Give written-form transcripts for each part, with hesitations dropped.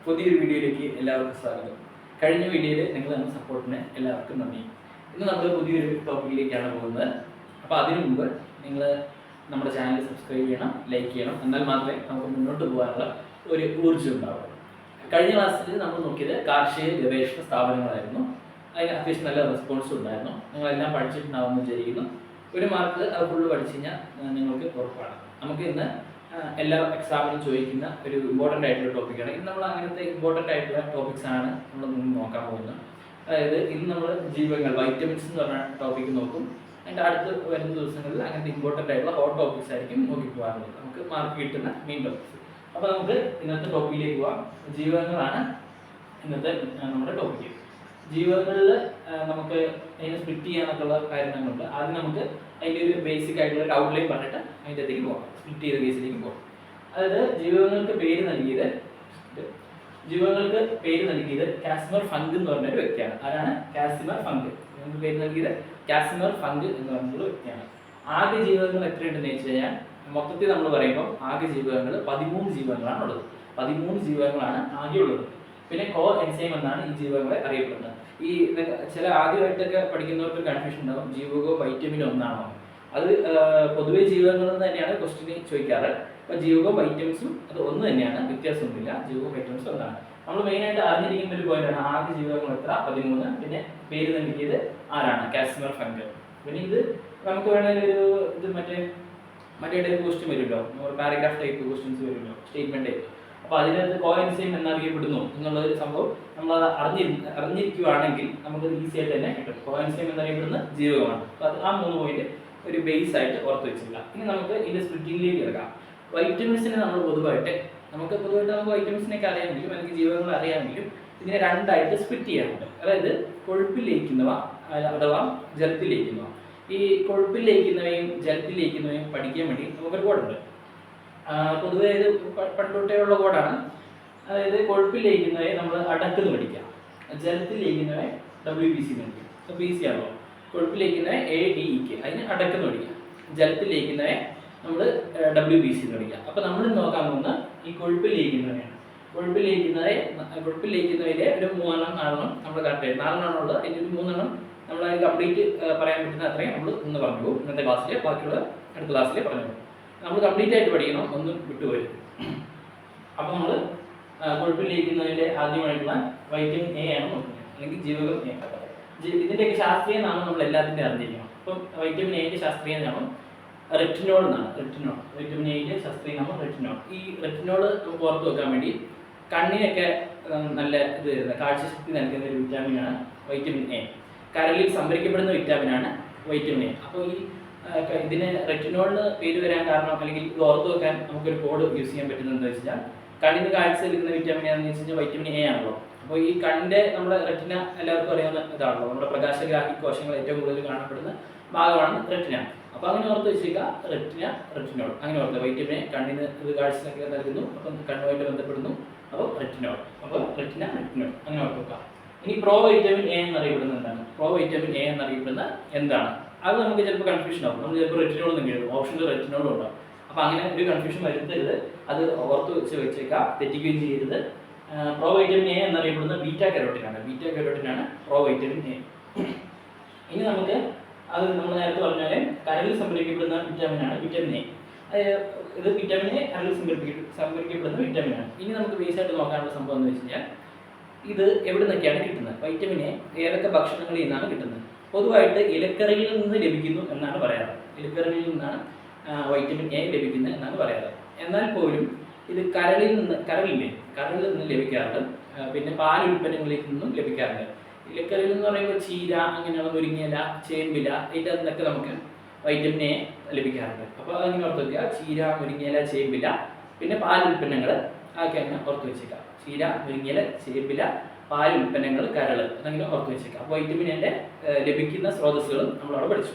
പുതിയൊരു വീഡിയോയിലേക്ക് എല്ലാവർക്കും സ്വാഗതം. കഴിഞ്ഞ വീഡിയോയിൽ നിങ്ങൾ തന്ന സപ്പോർട്ടിന് എല്ലാവർക്കും നന്ദി. ഇന്ന് നമ്മൾ പുതിയൊരു ടോപ്പിക്കിലേക്കാണ് പോകുന്നത്. അപ്പോൾ അതിനു മുമ്പ് നിങ്ങൾ നമ്മുടെ ചാനൽ സബ്സ്ക്രൈബ് ചെയ്യണം, ലൈക്ക് ചെയ്യണം. എന്നാൽ മാത്രമേ നമുക്ക് മുന്നോട്ട് പോകാനുള്ള ഒരു ഊർജ്ജം ഉണ്ടാവുള്ളൂ. കഴിഞ്ഞ ക്ലാസ്സിൽ നമ്മൾ നോക്കിയത് കാർഷിക ഗവേഷണ സ്ഥാപനങ്ങളായിരുന്നു. അതിന് അത്യാവശ്യം നല്ല റെസ്പോൺസും ഉണ്ടായിരുന്നു. നിങ്ങളെല്ലാം പഠിച്ചിട്ടുണ്ടാവുമെന്ന് വിചാരിക്കുന്നു. ഒരു മാർക്ക് അത് ഫുള്ള് പഠിച്ചു കഴിഞ്ഞാൽ നിങ്ങൾക്ക് ഉറപ്പാണ്. നമുക്ക് ഇന്ന് എല്ലാ എക്സാമിനും ചോദിക്കുന്ന ഒരു ഇമ്പോർട്ടൻ്റ് ആയിട്ടുള്ള ടോപ്പിക്കാണ്. ഇന്ന് നമ്മൾ അങ്ങനത്തെ ഇമ്പോർട്ടൻ്റ് ആയിട്ടുള്ള ടോപ്പിക്സ് ആണ് നമ്മൾ നോക്കാൻ പോകുന്നത്. അതായത് ഇന്ന് നമ്മൾ ജീവകങ്ങൾ, വൈറ്റമിൻസ് എന്ന് പറഞ്ഞ ടോപ്പിക്ക് നോക്കും. അതിൻ്റെ അടുത്ത് വരുന്ന ദിവസങ്ങളിൽ അങ്ങനത്തെ ഇമ്പോർട്ടൻ്റ് ആയിട്ടുള്ള ഹോട്ട് ടോപ്പിക്സ് ആയിരിക്കും നോക്കി പോകാറുള്ളത്, നമുക്ക് മാർക്ക് കിട്ടുന്ന മെയിൻ ടോപ്പിക്സ്. അപ്പോൾ നമുക്ക് ഇന്നത്തെ ടോപ്പിക്കിലേക്ക് പോകാം. ജീവകങ്ങളാണ് ഇന്നത്തെ നമ്മുടെ ടോപ്പിക്ക്. ജീവകങ്ങളിൽ നമുക്ക് അതിനെ സ്പ്ലിറ്റ് ചെയ്യാനൊക്കെയുള്ള കാര്യങ്ങളുണ്ട്. ആദ്യം നമുക്ക് അതിൻ്റെ ഒരു ബേസിക് ആയിട്ടുള്ള ഒരു ഔട്ട്ലൈൻ പറഞ്ഞിട്ട് അതിൻ്റെ അടുത്തേക്ക് പോകാം, സ്പ്ലിറ്റ് ചെയ്ത കേസിലേക്ക് പോകാം. അതായത് ജീവകങ്ങൾക്ക് പേര് നൽകിയത് കാസിമർ ഫങ്ക് എന്ന് പറഞ്ഞൊരു വ്യക്തിയാണ്. ആരാണ്? Casimir funk. പേര് നൽകിയത് കാസിമർ ഫങ്ക് എന്ന് പറഞ്ഞൊരു വ്യക്തിയാണ്. ആകെ ജീവകങ്ങൾ എത്രയുണ്ടെന്ന് വെച്ച് കഴിഞ്ഞാൽ മൊത്തത്തിൽ നമ്മൾ പറയുമ്പോൾ ആകെ ജീവകങ്ങൾ 13 ജീവകങ്ങളാണ് ഉള്ളത്. 13 ജീവകങ്ങളാണ് ആകെ ഉള്ളത്. പിന്നെ കോ എൻസൈം എന്നാണ് ഈ ജീവകങ്ങളെ അറിയപ്പെടുന്നത്. ഈ ചില ആദ്യമായിട്ടൊക്കെ പഠിക്കുന്നവർക്ക് കൺഫ്യൂഷൻ ഉണ്ടാകും, ജീവകവും വൈറ്റമിനും ഒന്നാണോ? അത് പൊതുവെ ജീവകങ്ങൾ തന്നെയാണ് ക്വസ്റ്റിന് ചോദിക്കാറ്. അപ്പോൾ ജീവകവും വൈറ്റമിൻസും അത് ഒന്ന് തന്നെയാണ്, വ്യത്യാസമൊന്നുമില്ല. ജീവകവും വൈറ്റമിൻസും ഒന്നാണ്. നമ്മൾ മെയിനായിട്ട് അറിഞ്ഞിരിക്കുന്ന ഒരു പോയിന്റാണ് ആകെ ജീവകങ്ങൾ എത്ര, 13. പിന്നെ പേര് നൽകിയത് ആരാണ്? Casimir funk. പിന്നെ ഇത് നമുക്ക് വേണമെങ്കിൽ ഒരു ഇത് മറ്റേ ടൈപ്പ് ക്വസ്റ്റ്യൻ വരുമല്ലോ, പാരഗ്രാഫ് ടൈപ്പ് ക്വസ്റ്റ്യൻസ് വരുമല്ലോ, സ്റ്റേറ്റ്മെന്റ് ടൈപ്പ്. അപ്പോൾ അതിനകത്ത് കോ എൻസൈം എന്നറിയപ്പെടുന്നു എന്നുള്ളൊരു സംഭവം നമ്മൾ അറിഞ്ഞിരിക്കുകയാണെങ്കിൽ നമുക്ക് ഈസി ആയിട്ട് തന്നെ കിട്ടും. കോ എൻസൈം എന്നറിയപ്പെടുന്ന ജീവകമാണ്. അപ്പോൾ അത് ആ 3 പോയിന്റ് ഒരു ബേസ് ആയിട്ട് ഓർത്ത് വെച്ചില്ല. ഇനി നമുക്ക് ഇതിന്റെ സ്പ്ലിറ്റിംഗിലേക്ക് എടുക്കാം. വൈറ്റമിൻസിനെ നമുക്ക് വൈറ്റമിൻസിനൊക്കെ അറിയാമെങ്കിലും അല്ലെങ്കിൽ ജീവകങ്ങൾ അറിയാമെങ്കിലും ഇതിനെ രണ്ടായിട്ട് സ്പ്ലിറ്റ് ചെയ്യാറുണ്ട്. അതായത് കൊഴുപ്പിൽ ലയിക്കുന്നവ അഥവാ ജലത്തിൽ ലയിക്കുന്നവ. ഈ കൊഴുപ്പിൽ ലയിക്കുന്നവയും ജലത്തിൽ ലയിക്കുന്നവയും പഠിക്കാൻ വേണ്ടി നമുക്കൊരു കോഡുണ്ട്. പൊതുവെ ഇത് പണ്ടൊട്ടേ ഉള്ള കോഡാണ്. അതായത് കൊഴുപ്പിൽ ലയിക്കുന്നവയെ നമ്മൾ അടക്കെന്ന് പഠിക്കാം, ജലത്തിൽ ലയിക്കുന്നവയെ WBC എന്ന് പഠിക്കാം. അപ്പോൾ ഈസി ആണല്ലോ. കൊഴുപ്പിൽ ലയിക്കുന്നവയെ ADEK, അതിന് അടക്കെന്ന് പഠിക്കാം. ജലത്തിൽ ലയിക്കുന്നവയെ നമ്മൾ WBC എന്ന് പഠിക്കാം. അപ്പോൾ നമ്മൾ നോക്കാൻ പോകുന്ന ഈ കൊഴുപ്പിൽ ലയിക്കുന്നവയാണ്. കൊഴുപ്പിൽ ലയിക്കുന്നവയിലെ ഒരു 4 നമ്മൾ കറക്റ്റ് ആയിട്ട് 4 ഉള്ളത്. അതിൻ്റെ ഒരു 3 നമ്മൾ കംപ്ലീറ്റ് പറയാൻ പറ്റുന്ന അത്രയും നമ്മൾ ഇന്ന് പറഞ്ഞു പോകും. ഇന്നത്തെ ക്ലാസ്സിൽ, ബാക്കിയുള്ള അടുത്ത ക്ലാസ്സിൽ പറഞ്ഞു പോകും. നമ്മൾ കംപ്ലീറ്റ് ആയിട്ട് പഠിക്കണം, ഒന്നും വിട്ടുപോയി. അപ്പോൾ നമ്മൾ കൊഴുപ്പിൽ ലയിക്കുന്നതിൻ്റെ ആദ്യമായിട്ടുള്ള വൈറ്റമിൻ A ആണ് നോക്കുന്നത്, അല്ലെങ്കിൽ ജീവകം A. ഇതിൻ്റെയൊക്കെ ശാസ്ത്രീയ നാമം നമ്മൾ എല്ലാത്തിൻ്റെ അറിഞ്ഞിരിക്കണം. അപ്പം വൈറ്റമിൻ എയുടെ ശാസ്ത്രീയ നാമം റെറ്റിനോൾ എന്നാണ്. വൈറ്റമിൻ എയുടെ ശാസ്ത്രീയ നാമം റെറ്റിനോൾ. ഈ റെറ്റിനോൾ നമുക്ക് ഓർത്ത് വെക്കാൻ വേണ്ടി കണ്ണിനൊക്കെ നല്ല ഇത് വരുന്നത്, കാഴ്ചശക്തി നൽകുന്ന ഒരു വിറ്റാമിനാണ് വൈറ്റമിൻ A. കരളിൽ സംഭരിക്കപ്പെടുന്ന വിറ്റാമിനാണ് വൈറ്റമിൻ A. അപ്പോൾ ഈ ഇതിന് റെറ്റിനോളിന് പേര് വരാൻ കാരണം, അല്ലെങ്കിൽ ഇത് ഓർത്ത് വെക്കാൻ നമുക്കൊരു കോഡ് യൂസ് ചെയ്യാൻ പറ്റുന്നത് എന്താ വെച്ചാൽ, കണ്ണിന് കാഴ്ച നൽകുന്ന വിറ്റാമിൻ ആണെന്ന് വെച്ച് കഴിഞ്ഞാൽ വൈറ്റമിൻ A ആണല്ലോ. അപ്പോൾ ഈ കണ്ണിൻ്റെ നമ്മുടെ റെറ്റിന എല്ലാവർക്കും അറിയാവുന്ന ഇതാണല്ലോ, നമ്മുടെ പ്രകാശഗ്രാഹി കോശങ്ങൾ ഏറ്റവും കൂടുതൽ കാണപ്പെടുന്ന ഭാഗമാണ് റെറ്റിന. അപ്പോൾ അങ്ങനെ ഓർത്ത് വെച്ചേക്കുക, റെറ്റിനോൾ അങ്ങനെ ഓർത്ത്. വൈറ്റമിൻ A കണ്ണിന് ഇത് കാഴ്ചയൊക്കെ നൽകുന്നു, അപ്പം കണ്ണുമായിട്ട് ബന്ധപ്പെടുന്നു. അപ്പോൾ റെറ്റിനോൾ അങ്ങനെ ഓർത്ത് വെക്കുക. ഇനി പ്രോ വൈറ്റമിൻ A എന്നറിയപ്പെടുന്നത് എന്താണ്? എന്താണ് അത് നമുക്ക് ചിലപ്പോൾ കൺഫ്യൂഷൻ ആവും. നമ്മൾ ചിലപ്പോൾ റെറ്റിനോൾ എന്ന് എഴുതും, ഓപ്ഷനിൽ റെറ്റിനോളും ഉണ്ടാവും. അപ്പോൾ അങ്ങനെ ഒരു കൺഫ്യൂഷൻ വരുത്തരുത്, അത് ഓർത്ത് വെച്ചേക്കാം, തെറ്റിക്കുകയും ചെയ്യരുത്. പ്രോ വൈറ്റമിൻ A എന്നറിയപ്പെടുന്ന ബീറ്റാ കരോട്ടിനാണ് പ്രോ വൈറ്റമിൻ A. ഇനി നമുക്ക് അത് നമ്മൾ നേരത്തെ പറഞ്ഞാൽ കരളിൽ സംഭരിക്കപ്പെടുന്ന വിറ്റാമിനാണ് വിറ്റാമിൻ A. ഇത് വിറ്റാമിൻ A കരളിൽ സംഭരിക്കപ്പെടുന്ന വിറ്റാമിനാണ്. ഇനി നമുക്ക് ബേസ് ആയിട്ട് നോക്കാനുള്ള സംഭവം എന്ന് വെച്ച് കഴിഞ്ഞാൽ, ഇത് എവിടെ നിന്നൊക്കെയാണ് കിട്ടുന്നത്? വൈറ്റമിൻ A ഏതൊക്കെ ഭക്ഷണങ്ങളിൽ നിന്നാണ് കിട്ടുന്നത്? പൊതുവായിട്ട് ഇലക്കറികളിൽ നിന്ന് ലഭിക്കുന്നു എന്നാണ് പറയാറ്. ഇലക്കറികളിൽ നിന്നാണ് വൈറ്റമിൻ A ലഭിക്കുന്നത് എന്നാണ് പറയാറ്. എന്നാൽ പോലും ഇത് കരളിൽ നിന്ന് ലഭിക്കാറുണ്ട്. പിന്നെ പാൽ ഉൽപ്പന്നങ്ങളിൽ നിന്നും ലഭിക്കാറുണ്ട്. ഇലക്കറിയിൽ എന്ന് പറയുമ്പോൾ ചീര, അങ്ങനെയുള്ള മുരിങ്ങയില, ചേമ്പില, ഇതിൻ്റെ അകത്തൊക്കെ നമുക്ക് വൈറ്റമിൻ A ലഭിക്കാറുണ്ട്. അപ്പോൾ അതങ്ങനെ ഓർത്ത് വയ്ക്കുക, ചീര, മുരിങ്ങയില, ചേമ്പില, പിന്നെ പാൽ ഉൽപ്പന്നങ്ങൾ, അതൊക്കെ അങ്ങനെ ഓർത്ത് വെച്ചേക്കാം. ചീര, മുരിങ്ങയില, ചേമ്പില, പാൽ ഉൽപ്പന്നങ്ങൾ, കരൾ, അതെങ്കിലും ഓർത്ത് വെച്ചേക്കാം. അപ്പോൾ വൈറ്റമിൻ എന്റെ ലഭിക്കുന്ന സ്രോതസ്സുകളും നമ്മളവിടെ പഠിച്ചു.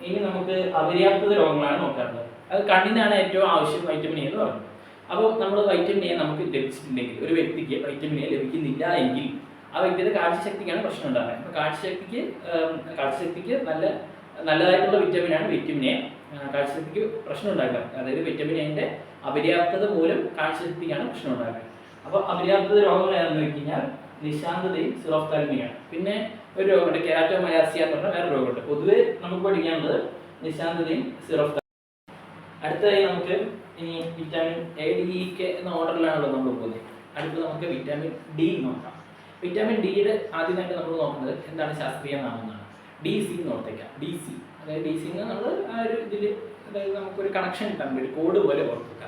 ഇനി നമുക്ക് അപര്യാപ്തത രോഗങ്ങളാണ് നോക്കാറുള്ളത്. അത് കണ്ണിനാണ് ഏറ്റവും ആവശ്യം വൈറ്റമിൻ എ എന്ന് പറഞ്ഞു. അപ്പോൾ നമ്മൾ വൈറ്റമിൻ എ നമുക്ക് ലഭിച്ചിട്ടുണ്ടെങ്കിൽ, ഒരു വ്യക്തിക്ക് വൈറ്റമിൻ എ ലഭിക്കുന്നില്ല എങ്കിൽ ആ വ്യക്തിയുടെ കാഴ്ചശക്തിക്കാണ് പ്രശ്നം ഉണ്ടാകുന്നത്. അപ്പോൾ കാഴ്ചശക്തിക്ക് നല്ലതായിട്ടുള്ള വിറ്റാമിനാണ് വൈറ്റമിൻ എ. കാഴ്ചശക്തിക്ക് പ്രശ്നം ഉണ്ടാക്കുക, അതായത് വിറ്റാമിൻ എന്റെ അപര്യാപ്തത മൂലം കാഴ്ചശക്തിക്കാണ് പ്രശ്നം ഉണ്ടാകുന്നത്. അപ്പോൾ അപര്യാപ്തത രോഗങ്ങൾ ഏതാണെന്ന് വെച്ച് കഴിഞ്ഞാൽ നിശാന്തതയും സിറോഫ്താൽമിയാണ്. പിന്നെ ഒരു രോഗമുണ്ട് കെരാറ്റോമയാസിയ എന്ന് പറഞ്ഞാൽ വേറെ രോഗമുണ്ട്. പൊതുവെ നമുക്ക് പഠിക്കാനുള്ളത് നിശാന്തതയും സിറോഫ്താൽമിയും. അടുത്തതായി നമുക്ക് ഇനി വിറ്റാമിൻ എ ഡി കെ എന്ന ഓർഡറിലാണല്ലോ നമ്മൾ പോകുന്നത്. അടുത്ത് നമുക്ക് വിറ്റാമിൻ ഡി നോക്കാം. വിറ്റാമിൻ ഡിയുടെ ആദ്യമായിട്ട് നമ്മൾ നോക്കുന്നത് എന്താണ് ശാസ്ത്രീയ നാമം എന്നാണ്. ഡി സി എന്ന് ഓർത്തേക്കാം. ഡി സി അതായത് ഡി സി നമ്മൾ ആ ഒരു ഇതിൽ അതായത് നമുക്കൊരു കണക്ഷൻ കിട്ടാൻ വേണ്ടി ഒരു കോഡ് പോലെ ഓർക്കുക.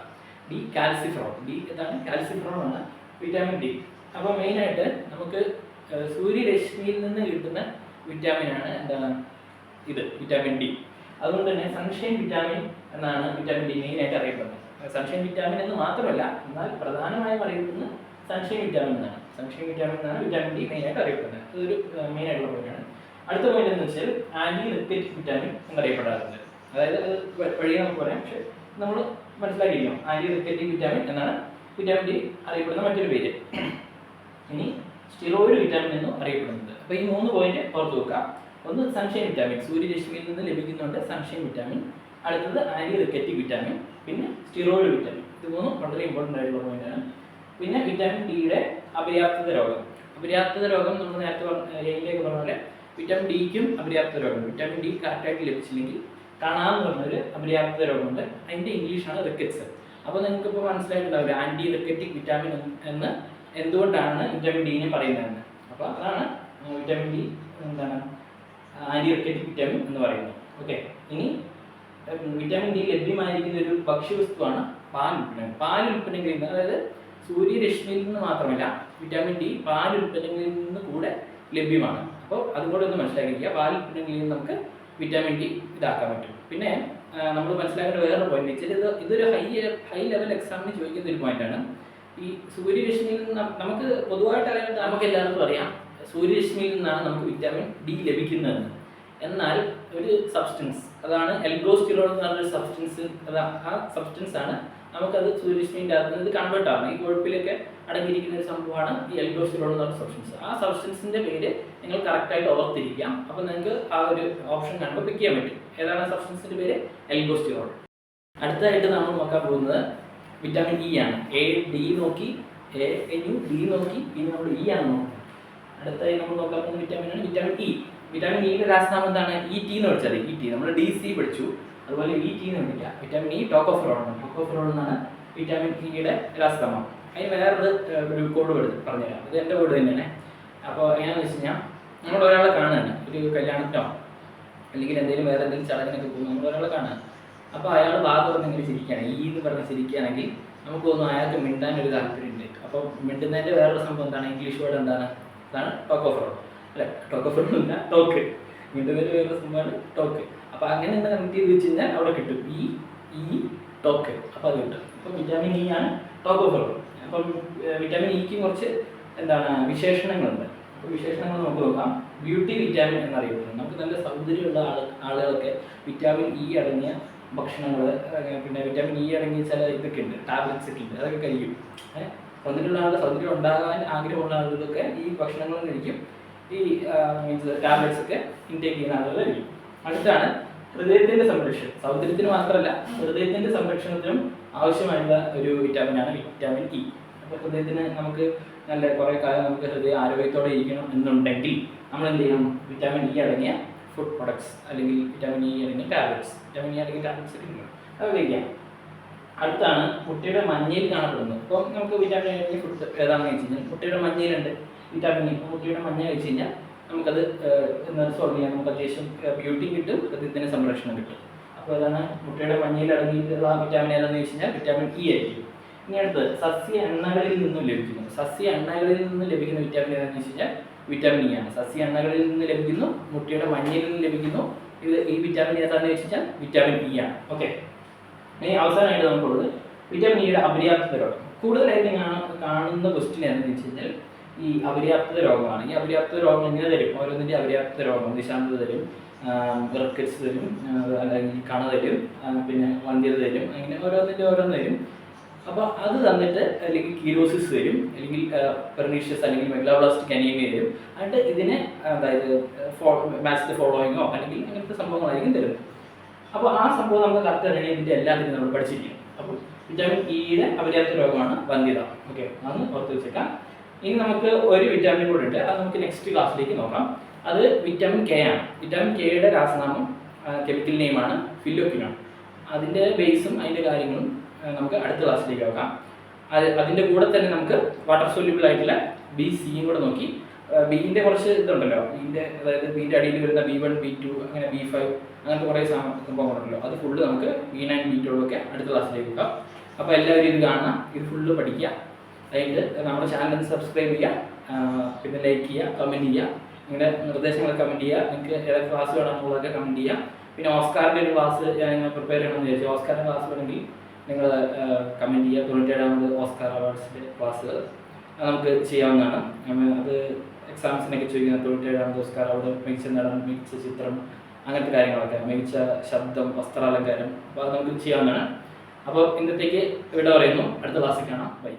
D calciferol. ഡി ഇതാണ് കാൽസിഫെറോൾ ആണ് വിറ്റാമിൻ ഡി. അപ്പോൾ മെയിനായിട്ട് നമുക്ക് സൂര്യരശ്മിയിൽ നിന്ന് കിട്ടുന്ന വിറ്റാമിനാണ് എന്താണ് ഇത് വിറ്റാമിൻ ഡി. അതുകൊണ്ട് തന്നെ സൺഷൈൻ വിറ്റാമിൻ എന്നാണ് വിറ്റാമിൻ ഡി മെയിനായിട്ട് അറിയപ്പെടുന്നത്. സൺഷൈൻ വിറ്റാമിൻ എന്ന് മാത്രമല്ല, എന്നാൽ പ്രധാനമായും അറിയപ്പെടുന്നത് സൺഷൈൻ വിറ്റാമിൻ എന്നാണ്. സൺഷൈൻ വിറ്റാമിൻ എന്നാണ് വിറ്റാമിൻ ഡി മെയിനായിട്ട് അറിയപ്പെടുന്നത്. അതൊരു മെയിനായിട്ടുള്ള പോയിന്റാണ്. അടുത്ത പോയിന്റ് എന്ന് വെച്ചാൽ ആന്റി റിക്കറ്റ് വിറ്റാമിൻ എന്നറിയപ്പെടാറുണ്ട്. അതായത് അത് വഴി നമുക്ക് പറയാം, പക്ഷെ നമ്മൾ മനസ്സിലാക്കിയിരിക്കണം. ആന്റി റിക്കറ്റ് വിറ്റാമിൻ എന്നാണ് വിറ്റാമിൻ ഡി അറിയപ്പെടുന്ന മറ്റൊരു പേര്. ഇനി സ്റ്റിറോയിഡ് വിറ്റാമിൻ എന്നും അറിയപ്പെടുന്നത്. അപ്പോൾ ഈ 3 പോയിന്റ് ഓർത്ത് വെക്കാം. ഒന്ന് സൺഷൈൻ വിറ്റാമിൻ, സൂര്യരശ്മിയിൽ നിന്ന് ലഭിക്കുന്നുണ്ട് സൺഷൈൻ വിറ്റാമിൻ. അടുത്തത് ആന്റി റിക്കറ്റിക് വിറ്റാമിൻ, പിന്നെ സ്റ്റിറോയിഡ് വിറ്റാമിൻ. ഇത് 3 വളരെ ഇമ്പോർട്ടൻ്റ് ആയിട്ടുള്ള പോയിന്റാണ്. പിന്നെ വിറ്റാമിൻ ഡിയുടെ അപര്യാപ്തത രോഗം. അപര്യാപ്തത രോഗം നമ്മൾ നേരത്തെ എയിലേക്ക് പറഞ്ഞ പോലെ വിറ്റാമിൻ ഡിക്കും അപര്യാപ്തത രോഗം. വിറ്റാമിൻ ഡി കറക്റ്റായിട്ട് ലഭിച്ചില്ലെങ്കിൽ കാണാമെന്ന് പറഞ്ഞൊരു അപര്യാപ്തത രോഗമുണ്ട്. അതിൻ്റെ ഇംഗ്ലീഷാണ് റിക്കറ്റ്സ്. അപ്പോൾ നിങ്ങൾക്ക് ഇപ്പോൾ മനസ്സിലായിട്ടുണ്ടാവില്ല ആന്റി റിക്കറ്റിക് വിറ്റാമിൻ എന്ന് എന്തുകൊണ്ടാണ് വിറ്റാമിൻ ഡിനെ പറയുന്നതെന്ന്. അപ്പോൾ അതാണ് വിറ്റാമിൻ ഡി എന്താണ് ആന്റി റിക്കറ്റിക് വിറ്റാമിൻ എന്ന് പറയുന്നത്. ഓക്കെ, ഇനി വിറ്റാമിൻ ഡി ലഭ്യമായിരിക്കുന്ന ഒരു ഭക്ഷ്യവസ്തുവാണ് പാൽ ഉൽപ്പന്നങ്ങൾ. പാൽ ഉൽപ്പന്നങ്ങളിൽ നിന്ന്, അതായത് സൂര്യരശ്മിയിൽ നിന്ന് മാത്രമല്ല വിറ്റാമിൻ ഡി പാൽ ഉൽപ്പന്നങ്ങളിൽ നിന്ന് കൂടെ ലഭ്യമാണ്. അപ്പോൾ അതുകൂടെ ഒന്ന് മനസ്സിലാക്കിയിരിക്കുക. പാൽ ഉൽപ്പന്നങ്ങളിൽ നിന്ന് നമുക്ക് വിറ്റാമിൻ ഡി ഇതാക്കാൻ പറ്റും. പിന്നെ നമ്മൾ മനസ്സിലാക്കേണ്ട വേറൊരു പോയിന്റ് വെച്ചാൽ ഇതൊരു ഹൈ ലെവൽ എക്സാമിന് ചോദിക്കുന്ന ഒരു പോയിന്റാണ്. ഈ സൂര്യരശ്മിയിൽ നിന്ന് നമുക്ക് പൊതുവായിട്ട് അറിയാൻ നമുക്ക് എല്ലാവർക്കും അറിയാം സൂര്യരശ്മിയിൽ നിന്നാണ് നമുക്ക് വിറ്റാമിൻ ഡി ലഭിക്കുന്നതെന്ന്. എന്നാൽ ഒരു സബ്സ്റ്റൻസ്, അതാണ് എൽഡോസ്റ്റിറോൾ എന്ന് പറഞ്ഞൊരു സബ്സ്റ്റൻസ്, ആ സബ്സ്റ്റൻസ് ആണ് നമുക്കത് സൂര്യരശ്മിൻ്റെ അകത്ത് ഇത് കൺവേർട്ട് ആവുന്നത്. ഈ കൊഴുപ്പിലൊക്കെ അടങ്ങിയിരിക്കുന്ന ഒരു സംഭവമാണ് ഈ എൽഡോസ്റ്റിറോൾ എന്ന് പറഞ്ഞ സബ്സ്റ്റൻസ്. ആ സബ്സ്റ്റൻസിൻ്റെ പേര് നിങ്ങൾ കറക്റ്റായിട്ട് ഓർത്തിരിക്കാം. അപ്പോൾ നിങ്ങൾക്ക് ആ ഒരു ഓപ്ഷൻ കാണുമ്പോൾ പിക്ക് ചെയ്യാൻ പറ്റും. ഏതാണ് സബ്സ്റ്റൻസിൻ്റെ പേര്? എൽഡോസ്റ്റിറോൾ. അടുത്തതായിട്ട് നമ്മൾ നോക്കാൻ പോകുന്നത് വിറ്റാമിൻ ഇ ആണ്. എ ഡി നോക്കി, എ കഴിഞ്ഞു, ഡി നോക്കി, പിന്നെ നമ്മൾ ഇ ആണ് നോക്കുന്നത്. അടുത്തായി നമ്മൾ നോക്കാൻ പോകുന്ന വിറ്റാമിനാണ് വിറ്റാമിൻ ഇ. വിറ്റാമിൻ ഇയുടെ രാസനാമം എന്താണ്? ഇ ടി എന്ന് പഠിച്ചാൽ ഇ ടി. നമ്മൾ ഡി സി പഠിച്ചു, അതുപോലെ ഇ ടി എന്ന് വിളിക്കുക. വിറ്റാമിൻ ഇ ടോക്കോഫെറോൾ ആണ്. ടോക്കോഫെറോൾ എന്നാണ് വിറ്റാമിൻ ഇയുടെ രാസനാമം. അതിന് വേറൊരു ഒരു കോഡ് പറഞ്ഞുതരാം. ഇത് എൻ്റെ കോഡ് തന്നെയാണ്. അപ്പോൾ എങ്ങനെയാണെന്ന് വെച്ച് കഴിഞ്ഞാൽ നമ്മൾ ഒരാളെ കാണുകയാണ്, ഒരു കല്യാണത്തിനോ അല്ലെങ്കിൽ എന്തെങ്കിലും വേറെ എന്തെങ്കിലും ചടങ്ങിനൊക്കെ പോകുമ്പോൾ നമ്മൾ ഒരാളെ കാണുക. അപ്പോൾ അയാൾ ഭാഗം പറഞ്ഞെങ്കിലും ചിരിക്കുകയാണ്, ഈ എന്ന് പറഞ്ഞ് ചിരിക്കുകയാണെങ്കിൽ നമുക്ക് തോന്നും അയാൾക്ക് മിണ്ടാനൊരു താല്പര്യമുണ്ട്. അപ്പോൾ മിണ്ടുന്നതിൻ്റെ വേറൊരു സംഭവം എന്താണ്? ഇംഗ്ലീഷ് വേർഡ് എന്താണ്? അതാണ് ടോക്കോഫെറോൾ. അല്ലെ, ടോക്കോഫെറോൾ ഇല്ല, ടോക്ക്. മിണ്ടുന്നതിൻ്റെ വേറൊരു സംഭവമാണ് ടോക്ക്. അപ്പോൾ അങ്ങനെ ഒന്ന് കണക്ട് ചെയ്ത് വെച്ച് കഴിഞ്ഞാൽ അവിടെ കിട്ടും ഈ ടോക്ക്. അപ്പോൾ അത് കിട്ടും. അപ്പോൾ വിറ്റാമിൻ ഇ ആണ് ടോക്കോഫെറോൾ. അപ്പം വിറ്റാമിൻ ഇക്ക് കുറച്ച് എന്താണ് വിശേഷണങ്ങളുണ്ട്. അപ്പോൾ വിശേഷണങ്ങൾ നമുക്ക് നോക്കാം. ബ്യൂട്ടി വിറ്റാമിൻ എന്നറിയപ്പെടുന്നത്. നമുക്ക് നല്ല സൗന്ദര്യമുള്ള ആളുകളൊക്കെ വിറ്റാമിൻ ഇ അടങ്ങിയ ഭക്ഷണങ്ങൾ, പിന്നെ വിറ്റാമിൻ ഇ അടങ്ങിയ ചില ഇതൊക്കെ ഉണ്ട്, ടാബ്ലറ്റ്സ് ഒക്കെ ഉണ്ട്, അതൊക്കെ കഴിക്കും. സൗന്ദര്യമുള്ള ആളുകൾ, സൗന്ദര്യം ഉണ്ടാകാൻ ആഗ്രഹമുള്ള ആളുകളൊക്കെ ഈ ഭക്ഷണങ്ങളും കഴിക്കും, ഈ മീൻസ് ടാബ്ലറ്റ്സ് ഒക്കെ ഇൻടേക്ക് ചെയ്യുന്ന ആളുകൾ കഴിക്കും. അടുത്താണ് ഹൃദയത്തിൻ്റെ സംരക്ഷണം. സൗന്ദര്യത്തിന് മാത്രമല്ല, ഹൃദയത്തിൻ്റെ സംരക്ഷണത്തിനും ആവശ്യമായിട്ടുള്ള ഒരു വിറ്റാമിനാണ് വിറ്റാമിൻ ഇ. അപ്പോൾ ഹൃദയത്തിന് നമുക്ക് നല്ല കുറേ കാലം നമുക്ക് ഹൃദയ ആരോഗ്യത്തോടെ ഇരിക്കണം എന്നുണ്ടെങ്കിൽ നമ്മൾ എന്ത് ചെയ്യണം? വിറ്റാമിൻ ഇ അടങ്ങിയ ഫുഡ് പ്രൊഡക്ട്സ് അല്ലെങ്കിൽ വിറ്റാമിൻ ഇ അടങ്ങിയ ടാബ്ലറ്റ്സ്, വിറ്റാമിൻ ഇ അടങ്ങിയ ടാബ്ലറ്റ്സ് ഒക്കെ ഉണ്ട്, അത് കഴിക്കാം. അടുത്താണ് മുട്ടയുടെ മഞ്ഞയിൽ കാണപ്പെടുന്നത്. അപ്പോൾ നമുക്ക് വിറ്റാമിൻ ഇ അടങ്ങിയ ഫുഡ് ഏതാണെന്ന് വെച്ച് കഴിഞ്ഞാൽ മുട്ടയുടെ മഞ്ഞയിലുണ്ട് വിറ്റാമിൻ ഇ. മുട്ടയുടെ മഞ്ഞ കഴിച്ച് കഴിഞ്ഞാൽ നമുക്കത് സോൾവ് ചെയ്യാൻ നമുക്ക് അത്യാവശ്യം ബ്യൂട്ടി കിട്ടും, ഹൃദയത്തിന് സംരക്ഷണം കിട്ടും. അപ്പോൾ അതാണ് മുട്ടയുടെ മഞ്ഞയിൽ അടങ്ങിയിട്ടുള്ള വിറ്റാമിൻ ഏതാണെന്ന് വെച്ച് കഴിഞ്ഞാൽ വിറ്റാമിൻ ഇ ആയിരിക്കും. ഇനി അടുത്തത് സസ്യ എണ്ണകളിൽ നിന്നും ലഭിക്കുന്നു. സസ്യ എണ്ണകളിൽ നിന്ന് ലഭിക്കുന്ന വിറ്റാമിൻ ഏതാണെന്ന് വെച്ച് കഴിഞ്ഞാൽ വിറ്റാമിൻ ഇ ആണ്. സസ്യ എണ്ണകളിൽ നിന്ന് ലഭിക്കുന്നു, മുട്ടയുടെ മഞ്ഞയിൽ നിന്ന് ലഭിക്കുന്നു. ഈ വിറ്റാമിൻ ഏതാണെന്ന് വെച്ച് കഴിഞ്ഞാൽ വിറ്റാമിൻ ഇ ആണ്. ഓക്കെ, ഇനി അവസാനമായിട്ട് നമുക്കുള്ളത് വിറ്റാമിൻ ഇയുടെ അപര്യാപ്തത രോഗം. കൂടുതലായിട്ട് കാണുന്ന ക്വസ്റ്റ്യൻ ഏതാണെന്ന് വെച്ച് കഴിഞ്ഞാൽ ഈ അപര്യാപ്തത രോഗമാണ്. ഈ അപര്യാപ്തത രോഗം എങ്ങനെ തരും? ഓരോന്നിൻ്റെ അപര്യാപ്തത രോഗം, നിശാന്തത തരും, റിക്കറ്റ്സ് തരും, അല്ലെങ്കിൽ കണ തരും, പിന്നെ വന്ധ്യത തരും, അങ്ങനെ ഓരോന്നിൻ്റെ ഓരോന്ന് തരും. അപ്പോൾ അത് തന്നിട്ട് അല്ലെങ്കിൽ കീരോസിസ് വരും, അല്ലെങ്കിൽ പെർണീഷ്യസ് അല്ലെങ്കിൽ മെഗാബ്ലാസ്റ്റിക് അനീമിയ വരും. എന്നിട്ട് ഇതിനെ അതായത് മാച്ച് ദ ഫോളോയിങ്ങോ അല്ലെങ്കിൽ അങ്ങനത്തെ സംഭവങ്ങളായിരിക്കും തരുന്നത്. അപ്പോൾ ആ സംഭവം നമുക്ക് കറക്റ്റ് അറിയണമെങ്കിൽ ഇതിൻ്റെ എല്ലാത്തിനും നമ്മൾ പഠിച്ചിരിക്കും. അപ്പോൾ വിറ്റാമിൻ ഇയുടെ അപര്യാപ്ത രോഗമാണ് വന്ധ്യത. ഓക്കെ, അതൊന്ന് ഓർത്ത് വെച്ചേക്കാം. ഇനി നമുക്ക് ഒരു വിറ്റാമിൻ കൂടെ ഉണ്ട്, അത് നമുക്ക് നെക്സ്റ്റ് ക്ലാസ്സിലേക്ക് നോക്കാം. അത് വിറ്റാമിൻ കെ ആണ്. വിറ്റാമിൻ കെയുടെ രാസനാമം കെമിക്കൽ നെയിമാണ് ഫില്ലോക്വിനോൺ. അതിൻ്റെ ബേസും അതിൻ്റെ കാര്യങ്ങളും നമുക്ക് അടുത്ത ക്ലാസ്സിലേക്ക് നോക്കാം. അതിൻ്റെ കൂടെ തന്നെ നമുക്ക് വാട്ടർ സൊല്യൂബിൾ ആയിട്ടുള്ള ബി സിയും കൂടെ നോക്കി. ബീൻ്റെ കുറച്ച് ഇതുണ്ടല്ലോ, ബീൻ്റെ അതായത് ബീൻ്റെ അടിയിൽ വരുന്ന B1 B2 അങ്ങനെ B5 അങ്ങനത്തെ കുറേ സംഭവങ്ങളുണ്ടല്ലോ, അത് ഫുള്ള് നമുക്ക് B9 B12 ഒക്കെ അടുത്ത ക്ലാസ്സിലേക്ക് നോക്കാം. അപ്പോൾ എല്ലാവരും ഇത് കാണാം, ഇത് ഫുള്ള് പഠിക്കുക. അതായത് നമ്മുടെ ചാനൽ സബ്സ്ക്രൈബ് ചെയ്യുക, പിന്നെ ലൈക്ക് ചെയ്യുക, കമൻറ്റ് ചെയ്യുക, നിങ്ങളുടെ നിർദ്ദേശങ്ങൾ കമൻറ്റ് ചെയ്യുക, നിങ്ങൾക്ക് ഏതൊക്കെ ക്ലാസ് വേണമെന്നുള്ളതൊക്കെ കമൻറ്റ് ചെയ്യുക. പിന്നെ ഓസ്കാറിൻ്റെ ഒരു ക്ലാസ് ഞാൻ പ്രിപ്പയർ ചെയ്യണമെന്ന് വിചാരിച്ചു. ഓസ്കാറിൻ്റെ ക്ലാസ് വേണമെങ്കിൽ നിങ്ങൾ കമൻറ്റ് ചെയ്യുക. 97ാമത് ഓസ്കാർ അവാർഡ്സിൻ്റെ ക്ലാസ്സുകൾ നമുക്ക് ചെയ്യാവുന്നതാണ്. അത് എക്സാംസിനൊക്കെ ചോദിക്കുന്ന 97ാമത് ഓസ്കാർ അവാർഡ്, മികച്ച നടൻ, മികച്ച ചിത്രം, അങ്ങനത്തെ കാര്യങ്ങളൊക്കെ, മികച്ച ശബ്ദം, വസ്ത്രാലങ്കാരം, അപ്പോൾ അത് നമുക്ക് ചെയ്യാവുന്നതാണ്. അപ്പോൾ ഇന്നത്തേക്ക് ഇവിടെ പറയുന്നു, അടുത്ത ക്ലാസ്സിൽ കാണാം. ബൈ.